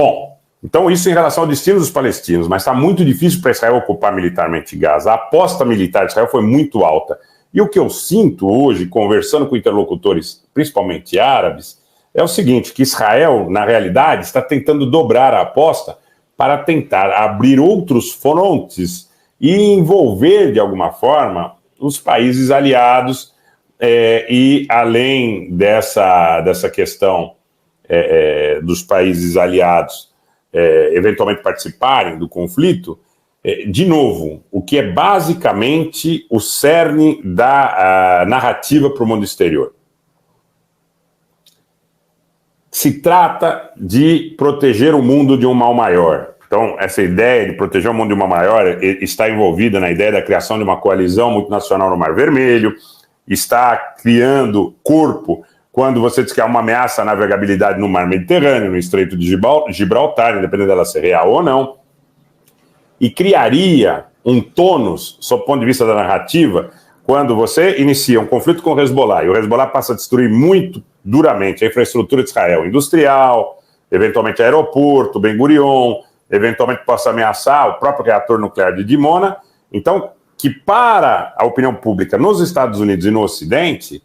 Bom, então isso em relação ao destino dos palestinos, mas está muito difícil para Israel ocupar militarmente Gaza. A aposta militar de Israel foi muito alta. E o que eu sinto hoje, conversando com interlocutores, principalmente árabes, é o seguinte, que Israel, na realidade, está tentando dobrar a aposta para tentar abrir outros frontes e envolver, de alguma forma, os países aliados, e além dessa questão dos países aliados eventualmente participarem do conflito, de novo, o que é basicamente o cerne da narrativa para o mundo exterior. Se trata de proteger o mundo de um mal maior. Então, essa ideia de proteger o mundo de um mal maior está envolvida na ideia da criação de uma coalizão multinacional no Mar Vermelho, está criando corpo quando você diz que há uma ameaça à navegabilidade no Mar Mediterrâneo, no Estreito de Gibraltar, independente dela ser real ou não, e criaria um tônus, sob o ponto de vista da narrativa, quando você inicia um conflito com o Hezbollah, e o Hezbollah passa a destruir muito duramente a infraestrutura de Israel, industrial, eventualmente aeroporto, Ben Gurion, eventualmente possa ameaçar o próprio reator nuclear de Dimona, então, que para a opinião pública nos Estados Unidos e no Ocidente,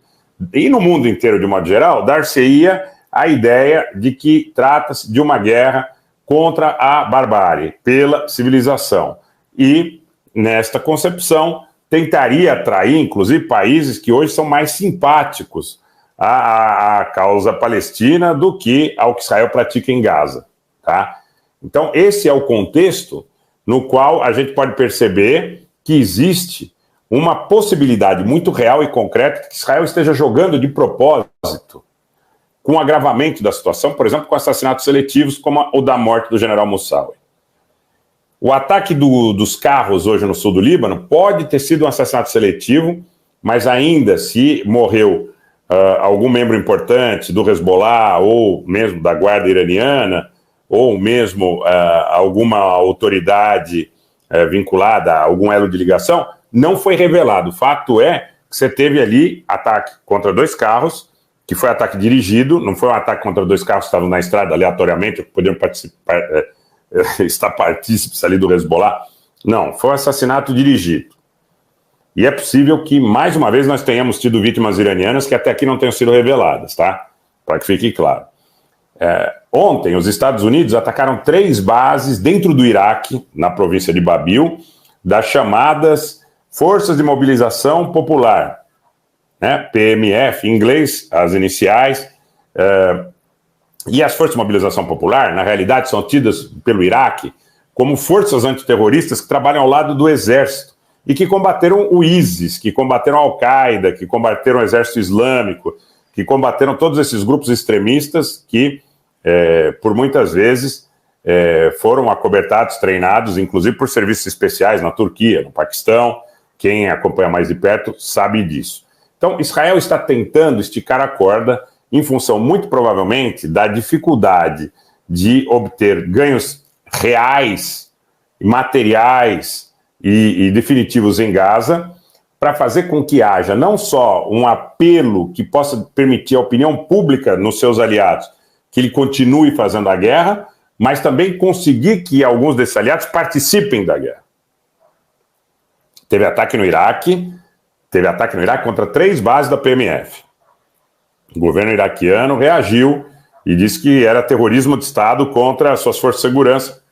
e no mundo inteiro de modo geral, dar-se-ia a ideia de que trata-se de uma guerra contra a barbárie, pela civilização. E, nesta concepção, tentaria atrair, inclusive, países que hoje são mais simpáticos à causa palestina do que ao que Israel pratica em Gaza. Tá? Então, esse é o contexto no qual a gente pode perceber que existe uma possibilidade muito real e concreta de que Israel esteja jogando de propósito com o agravamento da situação, por exemplo, com assassinatos seletivos como o da morte do general Moussaoui. O ataque dos carros hoje no sul do Líbano pode ter sido um assassinato seletivo, mas ainda se morreu algum membro importante do Hezbollah ou mesmo da guarda iraniana ou mesmo alguma autoridade vinculada a algum elo de ligação, não foi revelado. O fato é que você teve ali ataque contra 2 carros, que foi ataque dirigido, não foi um ataque contra 2 carros que estavam na estrada aleatoriamente, que poderiam participar, estar partícipes ali do Hezbollah. Não, foi um assassinato dirigido. E é possível que, mais uma vez, nós tenhamos tido vítimas iranianas que até aqui não tenham sido reveladas, tá? Para que fique claro. Ontem, os Estados Unidos atacaram 3 bases dentro do Iraque, na província de Babil, das chamadas Forças de Mobilização Popular, né? PMF, em inglês, as iniciais. E as Forças de Mobilização Popular, na realidade, são tidas pelo Iraque como forças antiterroristas que trabalham ao lado do exército e que combateram o ISIS, que combateram a Al-Qaeda, que combateram o Exército Islâmico, que combateram todos esses grupos extremistas que, por muitas vezes, foram acobertados, treinados, inclusive por serviços especiais na Turquia, no Paquistão. Quem acompanha mais de perto sabe disso. Então, Israel está tentando esticar a corda em função, muito provavelmente, da dificuldade de obter ganhos reais, materiais e definitivos em Gaza, para fazer com que haja não só um apelo que possa permitir à opinião pública nos seus aliados que ele continue fazendo a guerra, mas também conseguir que alguns desses aliados participem da guerra. Teve ataque no Iraque contra 3 bases da PMF. O governo iraquiano reagiu e disse que era terrorismo de Estado contra as suas forças de segurança,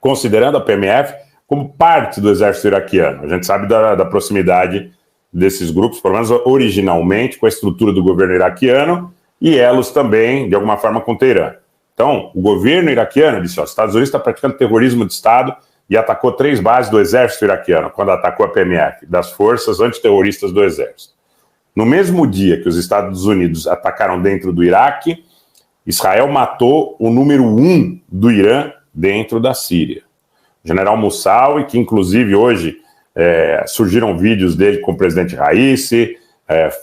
considerando a PMF como parte do exército iraquiano. A gente sabe da proximidade desses grupos, pelo menos originalmente, com a estrutura do governo iraquiano e elos também, de alguma forma, com Teherã. Então, o governo iraquiano disse, os Estados Unidos está praticando terrorismo de Estado e atacou 3 bases do exército iraquiano, quando atacou a PMF, das forças antiterroristas do exército. No mesmo dia que os Estados Unidos atacaram dentro do Iraque, Israel matou o número 1 do Irã dentro da Síria. O general Moussaoui, que inclusive hoje surgiram vídeos dele com o presidente Raisi,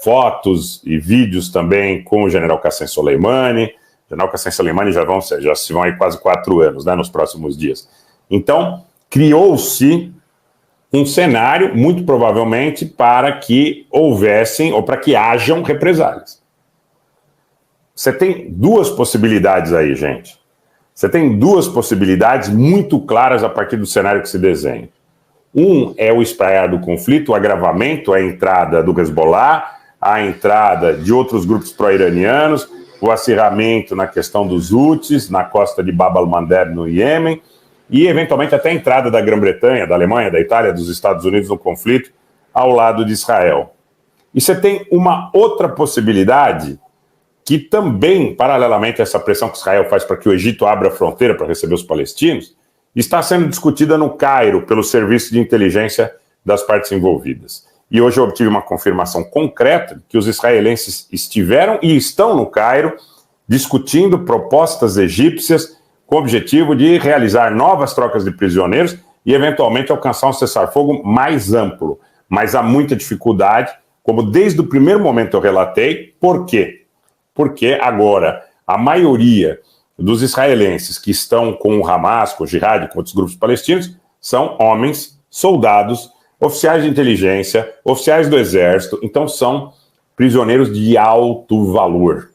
fotos e vídeos também com o general Qassem Soleimani. O general Qassem Soleimani já se vão aí quase 4 anos, né, nos próximos dias. Então, criou-se um cenário, muito provavelmente, para que houvessem, ou para que hajam represálias. Você tem 2 possibilidades aí, gente. você tem duas possibilidades muito claras a partir do cenário que se desenha. Um é o espraiar do conflito, o agravamento, a entrada do Hezbollah, a entrada de outros grupos pró-iranianos, o acirramento na questão dos Houthis, na costa de Bab al-Mandeb, no Iêmen, e eventualmente até a entrada da Grã-Bretanha, da Alemanha, da Itália, dos Estados Unidos no conflito, ao lado de Israel. E você tem uma outra possibilidade que também, paralelamente a essa pressão que Israel faz para que o Egito abra a fronteira para receber os palestinos, está sendo discutida no Cairo pelo serviço de inteligência das partes envolvidas. E hoje eu obtive uma confirmação concreta que os israelenses estiveram e estão no Cairo discutindo propostas egípcias com o objetivo de realizar novas trocas de prisioneiros e eventualmente alcançar um cessar-fogo mais amplo. Mas há muita dificuldade, como desde o primeiro momento eu relatei. Por quê? Porque agora a maioria dos israelenses que estão com o Hamas, com o Jihad, com outros grupos palestinos, são homens, soldados, oficiais de inteligência, oficiais do exército, então são prisioneiros de alto valor.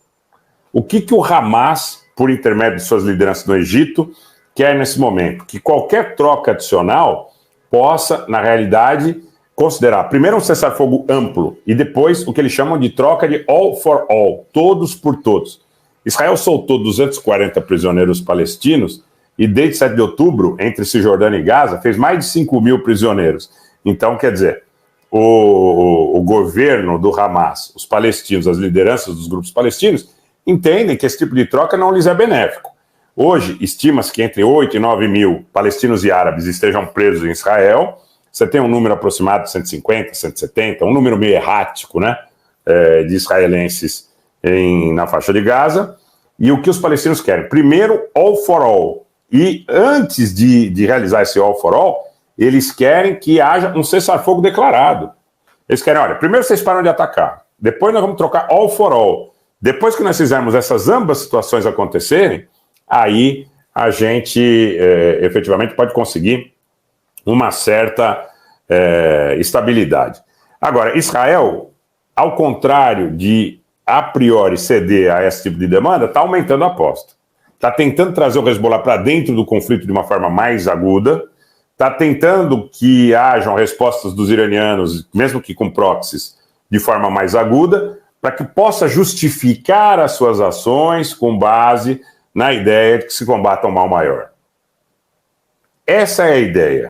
O que o Hamas, por intermédio de suas lideranças no Egito, quer nesse momento? Que qualquer troca adicional possa, na realidade, considerar primeiro um cessar-fogo amplo e depois o que eles chamam de troca de all for all, todos por todos. Israel soltou 240 prisioneiros palestinos e desde 7 de outubro, entre Cisjordânia e Gaza, fez mais de 5 mil prisioneiros. Então, quer dizer, o governo do Hamas, os palestinos, as lideranças dos grupos palestinos, entendem que esse tipo de troca não lhes é benéfico. Hoje, estima-se que entre 8 e 9 mil palestinos e árabes estejam presos em Israel. Você tem um número aproximado de 150, 170, um número meio errático, né, de israelenses na faixa de Gaza. E o que os palestinos querem? Primeiro, all for all. E antes de realizar esse all for all, eles querem que haja um cessar-fogo declarado. Eles querem, olha, primeiro vocês param de atacar, depois nós vamos trocar all for all. Depois que nós fizermos essas ambas situações acontecerem, aí a gente efetivamente pode conseguir uma certa estabilidade. Agora, Israel, ao contrário de a priori ceder a esse tipo de demanda, está aumentando a aposta. Está tentando trazer o Hezbollah para dentro do conflito de uma forma mais aguda, está tentando que hajam respostas dos iranianos, mesmo que com proxies, de forma mais aguda, para que possa justificar as suas ações com base na ideia de que se combata um mal maior. Essa é a ideia.